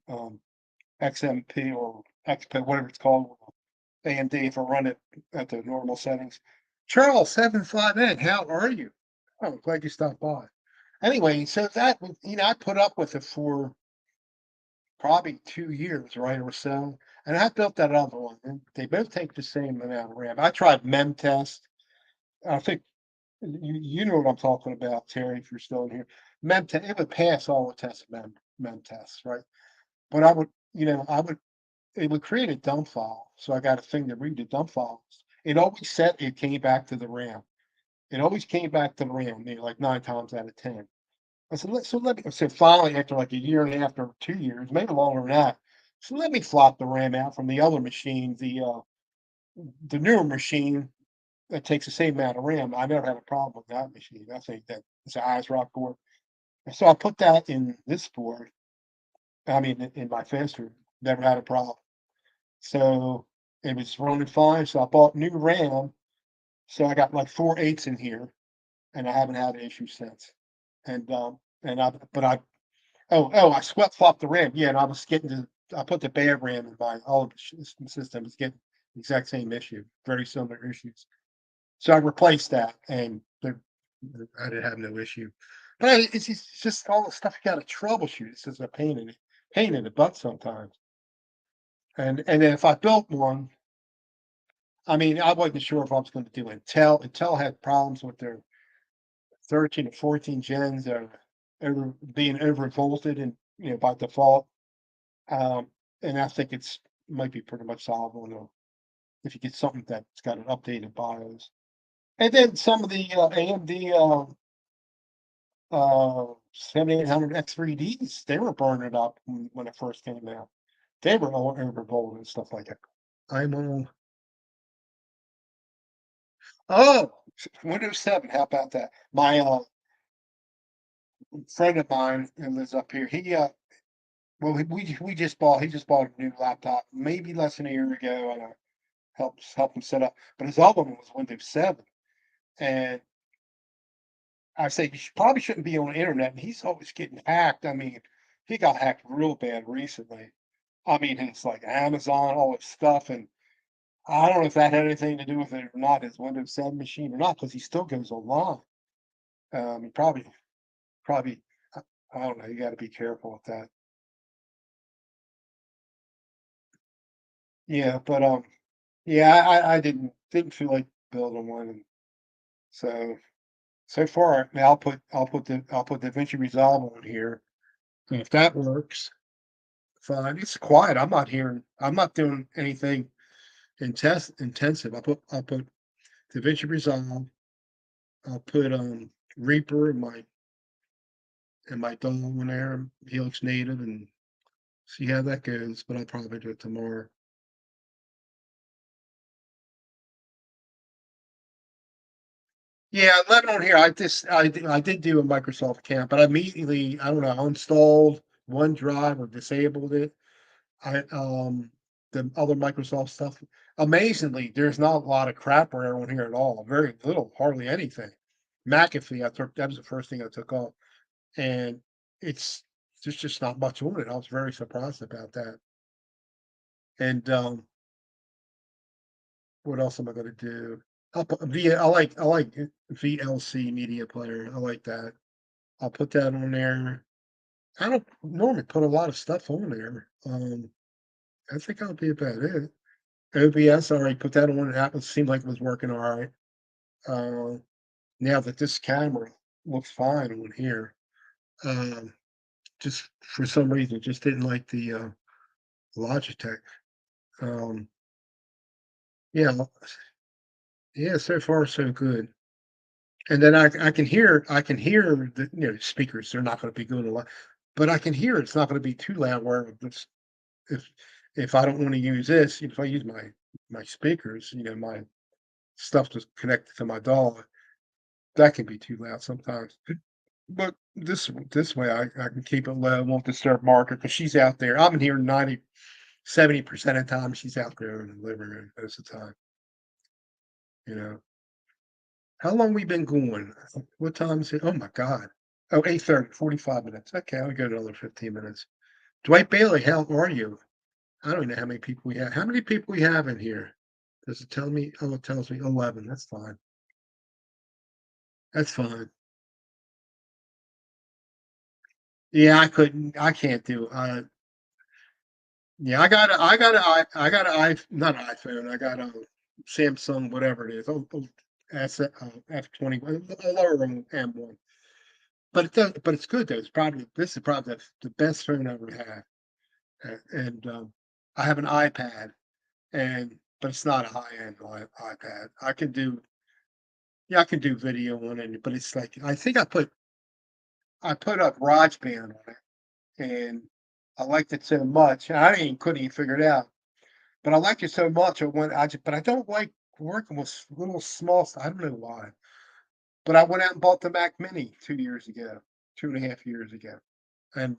XMP or XP, whatever it's called, AMD, if I run it at the normal settings. Charles 758, how are you? Oh, glad you stopped by. Anyway, so I put up with it for probably 2 years, right, or so. And I built that other one. And they both take the same amount of RAM. I tried MemTest. I think you know what I'm talking about, Terry, if you're still in here. MemTest, it would pass all the tests, MemTests, right? But it would create a dump file. So I got a thing to read the dump files. It always said it came back to the RAM. It always came back to the RAM, like 9 times out of 10. So finally, after like a year and a half or 2 years, maybe longer than that, so let me flop the RAM out from the other machine, the newer machine that takes the same amount of RAM. I never had a problem with that machine. I think that it's an ASRock board. And so I put that in this board. I mean, in my faster, never had a problem. So it was running fine. So I bought new RAM. So I got like 4/8 in here, and I haven't had an issue since. And I swept flopped the RAM. Yeah, and I put the bad RAM in my all of the system. It's getting the exact same issue, very similar issues. So I replaced that, and I didn't have no issue. But it's just all the stuff you got to troubleshoot. It's just a pain in the butt sometimes. And then if I built one, I mean, I wasn't sure if I was going to do Intel. Intel had problems with their 13 and 14 gens being overvolted and by default. And I think it's might be pretty much solvable if you get something that's got an updated BIOS. And then some of the AMD 7800 X3Ds, they were burning up when it first came out. They were all overvolted and stuff like that. I'm on. Oh, Windows 7. How about that? My friend of mine who lives up here, well, he just bought a new laptop maybe less than a year ago, and I help him set up. But his other one was Windows 7, and I say probably shouldn't be on the internet. And he's always getting hacked. I mean, he got hacked real bad recently. I mean, it's like Amazon, all this stuff, and I don't know if that had anything to do with it or not, his Windows 7 machine or not, because he still goes online. He probably, I I don't know, you gotta be careful with that. Yeah, but, yeah, I didn't feel like building one, and so so far, now I'll put DaVinci Resolve on here, and if that works, fine. It's quiet. I'm not doing anything intensive. I'll put DaVinci Resolve, I'll put, Reaper in my DAW in there, Helix Native, and see how that goes, but I'll probably do it tomorrow. Yeah, let on here. I did do a Microsoft account, but I immediately, I don't know, uninstalled OneDrive or disabled it. I the other Microsoft stuff. Amazingly, there's not a lot of crapware on here at all. Very little, hardly anything. McAfee, I took that was the first thing I took off, and it's there's just not much on it. I was very surprised about that. And what else am I going to do? I like VLC media player. I like that. I'll put that on there. I don't normally put a lot of stuff on there. I think I'll be about it. OBS, all right, put that on. That seemed like it was working all right. Uh, Now that this camera looks fine on here, um, just for some reason, just didn't like the Logitech. Um, yeah, yeah. So far, so good. And then I can hear the speakers. They're not going to be good a lot, but I can hear it's not going to be too loud. Where if if I don't want to use this, if I use my speakers, my stuff that's connected to my DAW, that can be too loud sometimes. But this way I can keep it low, won't disturb Margaret because she's out there. I'm in here 70% of the time. She's out there in the living room most of the time. You know. How long we been going? What time is it? Oh my God. Oh, 8:30, 45 minutes. Okay, I'll go another 15 minutes. Dwight Bailey, how are you? I don't know how many people we have. How many people we have in here? Does it tell me? Oh, it tells me 11. That's fine. That's fine. Yeah, I can't do. Yeah, I got not an iPhone. I got a Samsung, whatever it is. F20, a lower M1. But it's good though. This is probably the best phone I ever had. And I have an iPad, but it's not a high end iPad. Yeah, I can do video on it, but it's like I put up GarageBand on it, and I liked it so much. And couldn't even figure it out, but I liked it so much. But I don't like working with little small stuff. I don't know why. But I went out and bought the Mac Mini 2 years ago, 2.5 years ago, and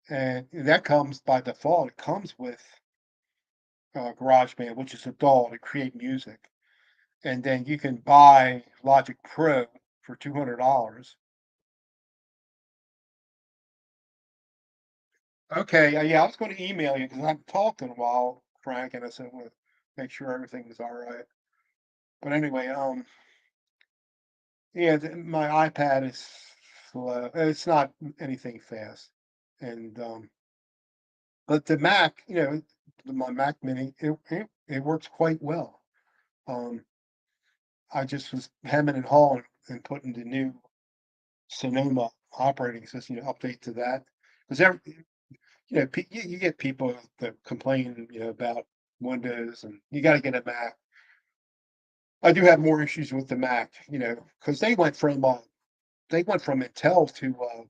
that comes by default. It comes with GarageBand, which is a DAW to create music, and then you can buy Logic Pro for $200. Okay, yeah, I was going to email you because I haven't talked in a while, Frank, and I said, well, make sure everything is all right. But anyway, yeah, my iPad is slow. It's not anything fast, and but the Mac, my Mac Mini, it works quite well. Um, I just was hemming and hawing and putting the new Sonoma operating system, update to that because you get people that complain, about Windows, and you got to get a Mac. I do have more issues with the Mac, because they went from Intel to oh,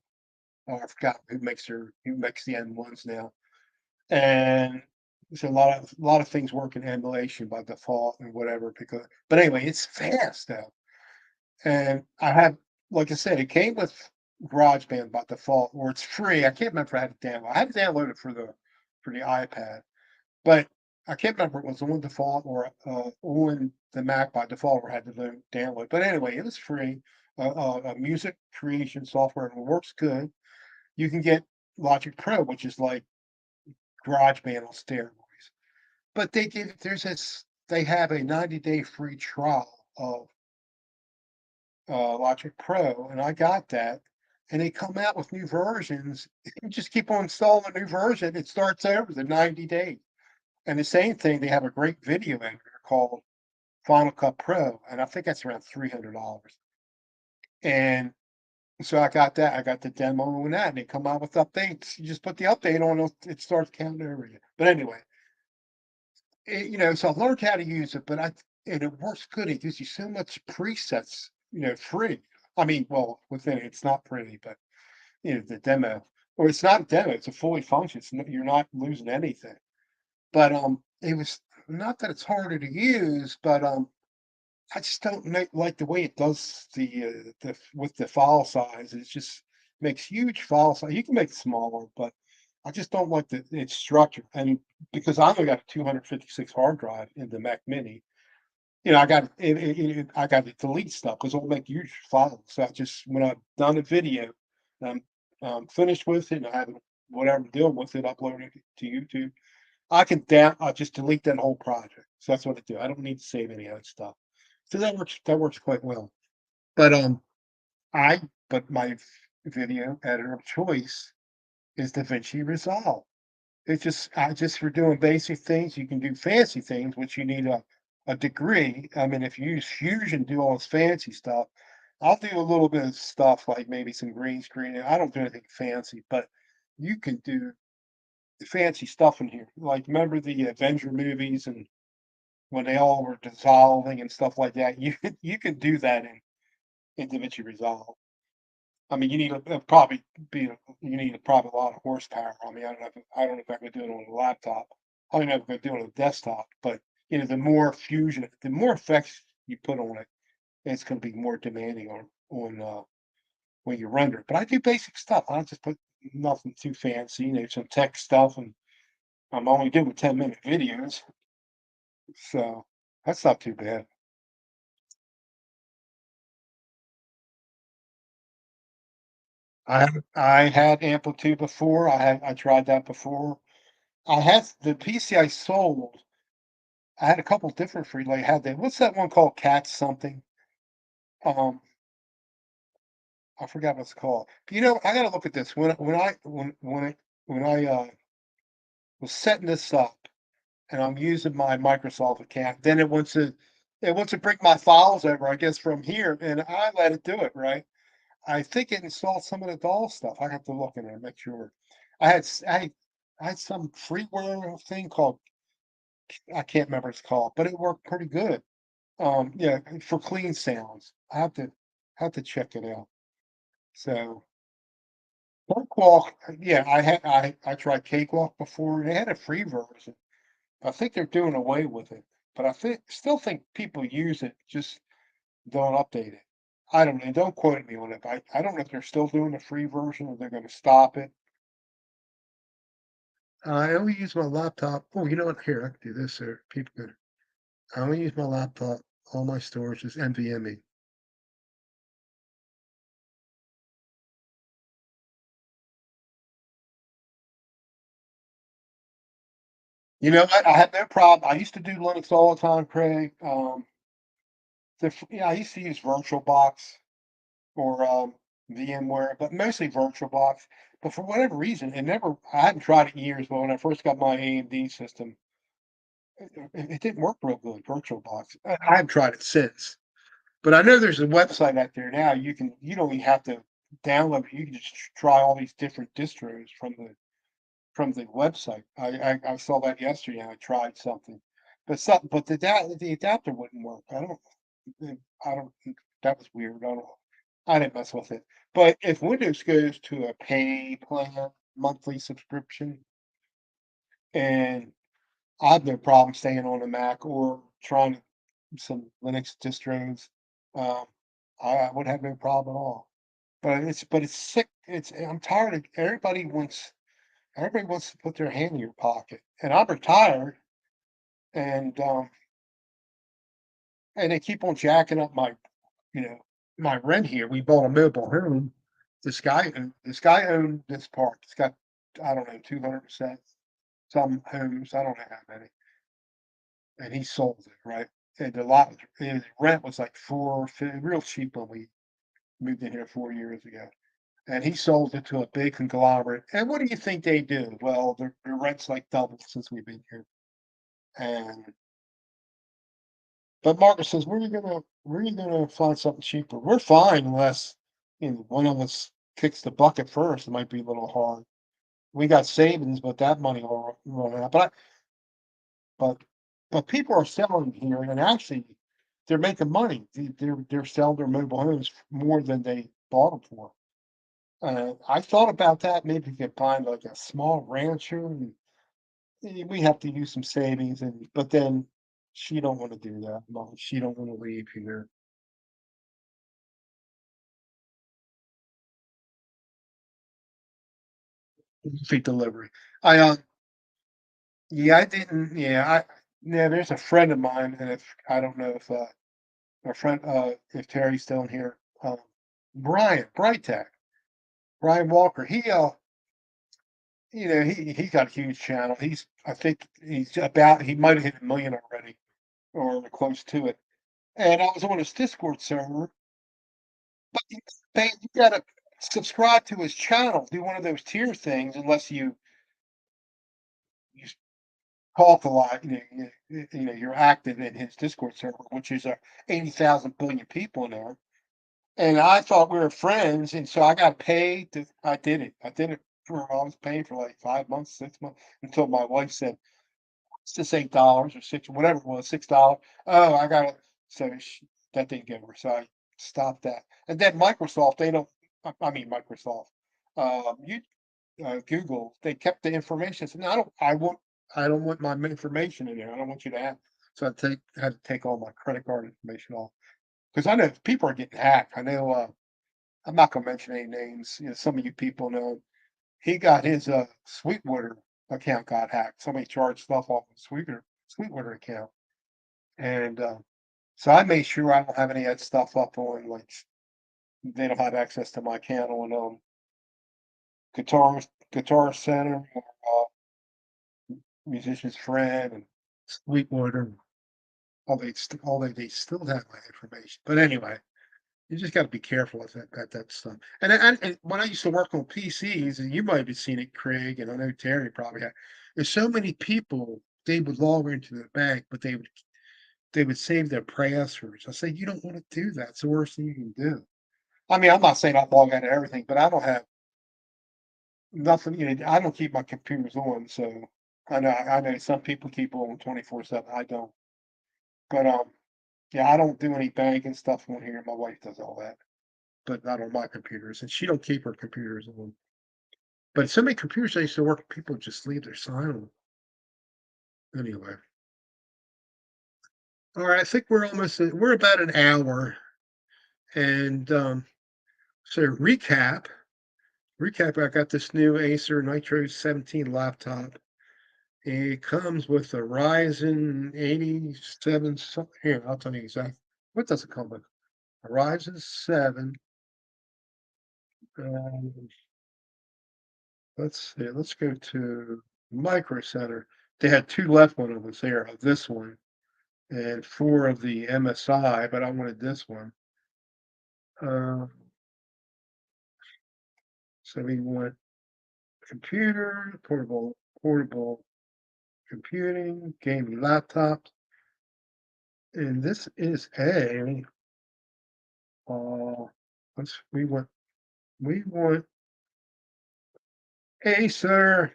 I forgot who makes the M1s now, and so a lot of things work in emulation by default and whatever. But anyway, it's fast though, and like I said, it came with GarageBand by default, or it's free. I can't remember if I had to download. I had to download it for the iPad, but I can't remember if it was on default or on the Mac by default, or had to download. But anyway, it was free. Music creation software, and it works good. You can get Logic Pro, which is like GarageBand on steroids. But they have a 90-day free trial of Logic Pro, and I got that. And they come out with new versions. You just keep on installing a new version. It starts over the 90 days. And the same thing, they have a great video editor called Final Cut Pro, and I think that's around $300. And so I got that. I got the demo on that, and they come out with updates. You just put the update on, it starts counting over you. But anyway, so I learned how to use it, and it works good. It gives you so much presets, free. I mean, well, within it, it's not free, but the demo, or it's not a demo, it's a fully function. You're not losing anything. But it was not that it's harder to use, but I just don't like the way it does the with the file size. It just makes huge file size. You can make it smaller, but I just don't like its structure. And because I only got a 256 hard drive in the Mac Mini, I got to delete stuff because it'll make huge files. So I just when I've done a video, I'm finished with it, and I have whatever I'm doing with it, uploaded it to YouTube. I'll just delete that whole project. So that's what I do. I don't need to save any of that stuff. So that works quite well. But I but my video editor of choice is DaVinci Resolve. Just for doing basic things, you can do fancy things, which you need a degree. I mean, if you use Fusion, do all this fancy stuff. I'll do a little bit of stuff like maybe some green screen. I don't do anything fancy, but you can do fancy stuff in here. Like remember the Avenger movies and when they all were dissolving and stuff like that. You could do that in DaVinci Resolve. I mean, you need probably a lot of horsepower. I mean, I don't know if I could do it on a laptop. I don't know if I could do it on a desktop, but the more fusion, the more effects you put on it, it's going to be more demanding on when you render it. But I do basic stuff. I don't just put nothing too fancy, some tech stuff, and I'm only doing 10-minute videos, so that's not too bad. I had Amplitude before. I tried that before. I had the PC I sold. I had a couple different free. Like had that. What's that one called? Cat something. Um, I forgot what it's called. I got to look at this. When I was setting this up and I'm using my Microsoft account, then it wants to bring my files over. I guess from here, and I let it do it. Right. I think it installed some of the doll stuff. I have to look in there and make sure. I had some freeware thing called I can't remember what it's called, but it worked pretty good. Yeah, for clean sounds. I have to check it out. So Cakewalk, yeah, I tried Cakewalk before. They had a free version. I think they're doing away with it, but I still think people use it, just don't update it. I don't know. Don't quote me on it. I don't know if they're still doing a free version or they're going to stop it. I only use my laptop. Oh, you know what? Here, I can do this. Here, people can. I only use my laptop. All my storage is NVMe. I had no problem. I used to do Linux all the time, Craig. I used to use VirtualBox or VMware, but mostly VirtualBox. But for whatever reason, I hadn't tried it in years, but when I first got my AMD system, it didn't work real good, VirtualBox. I haven't tried it since. But I know there's a website out there now. You don't even have to download it. You can just try all these different distros from the website. I saw that yesterday and I tried something. But the adapter wouldn't work. I don't that was weird. I didn't mess with it. But if Windows goes to a pay plan, monthly subscription, and I have no problem staying on a Mac or trying some Linux distros, um, I would have no problem at all. But it's sick. I'm tired of everybody wants to put their hand in your pocket. And I'm retired and and they keep on jacking up you know, my rent here. We bought a mobile home This guy owned this park. It's got, I don't know, 200% some homes. I don't know how many, and he sold it, right? And the lot, his rent was like real cheap when we moved in here 4 years ago. And he sold it to a big conglomerate. And what do you think they do? Well, their rent's like doubled since we've been here. And but Marcus says, where are you gonna find something cheaper? We're fine unless one of us kicks the bucket first. It might be a little hard. We got savings, but that money will run out. But but people are selling here, and actually, they're making money. They're selling their mobile homes more than they bought them for. I thought about that. Maybe we could find like a small rancher, and we have to use some savings. And but then she don't want to do that. Mom. She don't want to leave here. Feet delivery. I Yeah, I didn't. Yeah. There's a friend of mine, and if I don't know if our friend if Terry's still in here, Brian Brightech, Brian Walker. He's got a huge channel. I think he might have hit 1 million already or close to it. And I was on his Discord server, but you gotta subscribe to his channel, do one of those tier things, unless you talk a lot. You're active in his Discord server, which is 80,000 billion people in there. And I thought we were friends, and so I got paid. I did it. I was paying for like 5 months, 6 months, until my wife said, "It's just $8 or six, whatever it was, $6." Oh, I got it. So that didn't get over. So I stopped that. And then Microsoft, they don't. I mean Microsoft. You Google, they kept the information. So no, I don't want my information in there. I don't want you to have. So had to take all my credit card information off because I know people are getting hacked. I know. I'm not gonna mention any names. Some of you people know. He got his Sweetwater account got hacked. Somebody charged stuff off of Sweetwater account, and so I made sure I don't have any of that stuff up on like they don't have access to my account on Guitar Center or Musician's Friend and Sweetwater. They still have my information. But anyway, you just got to be careful with that stuff. And when I used to work on PCs, and you might have seen it, Craig, and I know Terry probably had. There's so many people they would log into the bank, but they would save their passwords. I say you don't want to do that. It's the worst thing you can do. I mean, I'm not saying I log out of everything, but I don't have nothing. I don't keep my computers on, so I know some people keep on 24/7. I don't, but yeah, I don't do any banking stuff on here. My wife does all that, but not on my computers, and she don't keep her computers on. But so many computers I used to work, people just leave their sign on. Anyway, all right, I think we're about an hour, and so recap. I got this new Acer Nitro 17 laptop. It comes with a Ryzen 87. Here, I'll tell you exactly. What does it come with? A Ryzen 7. Um, let's see. Let's go to Micro Center. They had two left one of us there. This one and four of the MSI, but I wanted this one. Uh, so we want computer, portable computing, gaming laptop, and this is a let's we want Acer.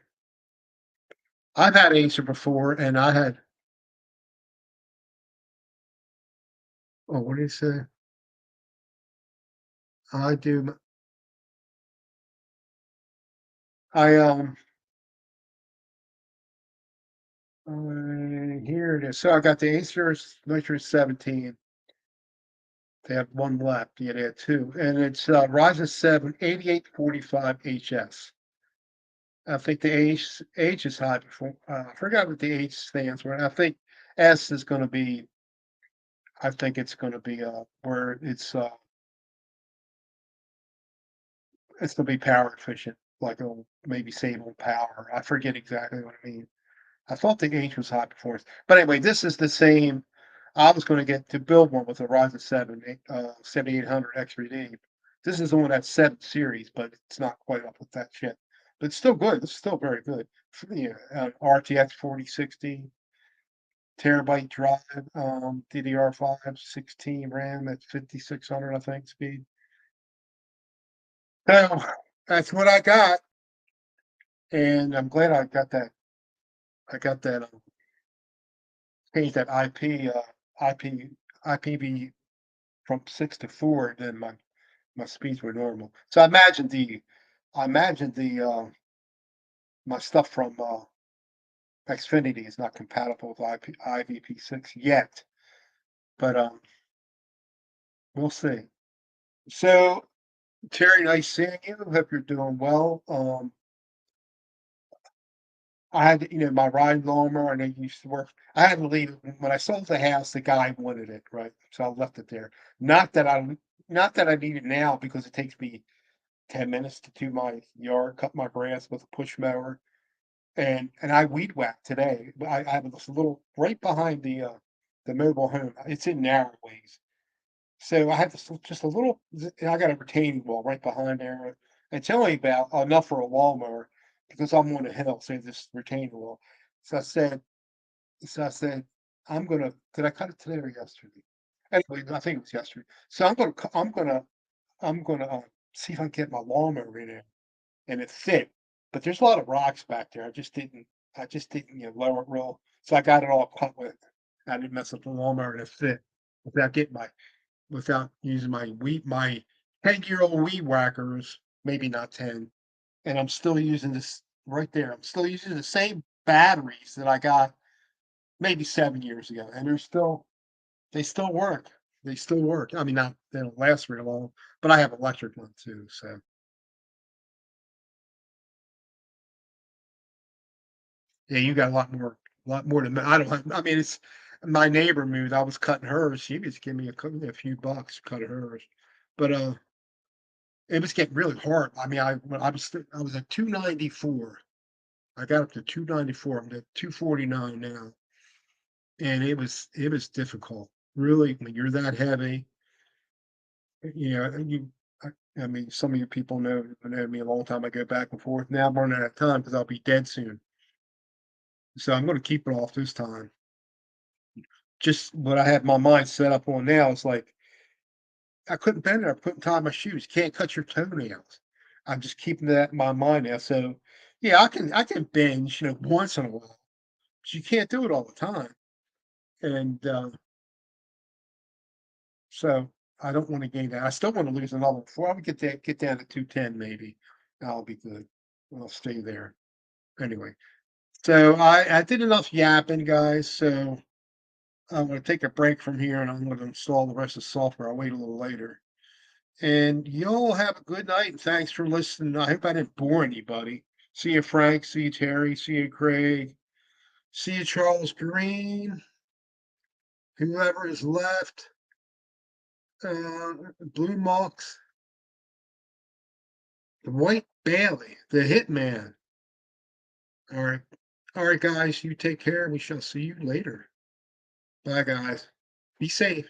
I've had Acer before, and I had what do you say? I do. I here it is. So I got the Acer Nitro 17. They have one left. Yeah, they had two, and it's Ryzen 7 8845HS. I think the H is high before. I forgot what the H stands for. I think S is going to be. I think it's going to be where it's it's gonna be power efficient, like it'll maybe save on power. I forget exactly what I mean. I thought the H was high performance. But anyway, this is the same. I was going to get to build one with a Ryzen 7 7800 X3D. This is the one that's 7 series, but it's not quite up with that shit. But it's still good. It's still very good. Yeah, RTX 4060 terabyte drive, DDR5 16 RAM at 5600, I think, speed. So that's what I got, and I'm glad I got that. I got that. Changed that IP IPv from 6 to 4, and then my speeds were normal. So I imagine my stuff from Xfinity is not compatible with IPv6 yet, but we'll see. So Terry, nice seeing you. Hope you're doing well. I had, my riding lawnmower, and I used to work. I had to leave it when I sold the house. The guy wanted it, right? So I left it there. Not that I, not that I need it now because it takes me 10 minutes to do my yard, cut my grass with a push mower, and I weed whack today. But I have this little right behind the mobile home. It's in Narroways, so I have this just a little. I got a retaining wall right behind there. It's only about enough for a lawnmower because I'm on a hill, so this retaining wall. So I said, so I said, I'm gonna. Did I cut it today or yesterday? Anyway, I think it was yesterday. So I'm gonna see if I can get my lawnmower in there and it fit. But there's a lot of rocks back there. I just didn't, lower it real. So I got it all cut with. I didn't mess up the lawnmower and it fit without getting without using my 10-year-old weed whackers, maybe not 10. And I'm still using this right there. I'm still using the same batteries that I got maybe 7 years ago. And they still work. They still work. I mean, not they don't last very long, but I have electric one too. So yeah, you got a lot more than me. I don't have, I mean, it's my neighbor moved. I was cutting hers. She was giving me a few bucks to cut hers, but it was getting really hard. I mean, when I was at 294. I got up to 294. I'm at 249 now, and it was difficult. Really, when you're that heavy, and I mean, some of you people know me a long time. I go back and forth. Now I'm running out of time because I'll be dead soon. So I'm going to keep it off this time. Just what I have my mind set up on now is like I couldn't bend it. I couldn't tie my shoes. Can't cut your toenails. I'm just keeping that in my mind now. So yeah, I can binge, once in a while, but you can't do it all the time. And so I don't want to gain that. I still want to lose another before I would get down to 210 maybe. I'll be good. I'll stay there. Anyway. So I did enough yapping, guys. So I'm gonna take a break from here and I'm gonna install the rest of the software. I'll wait a little later. And y'all have a good night and thanks for listening. I hope I didn't bore anybody. See you, Frank. See you, Terry. See you, Craig. See you, Charles Green. Whoever is left. Blue Mox. The White Bailey. The Hitman. All right. All right, guys. You take care. We shall see you later. Bye, guys. Be safe.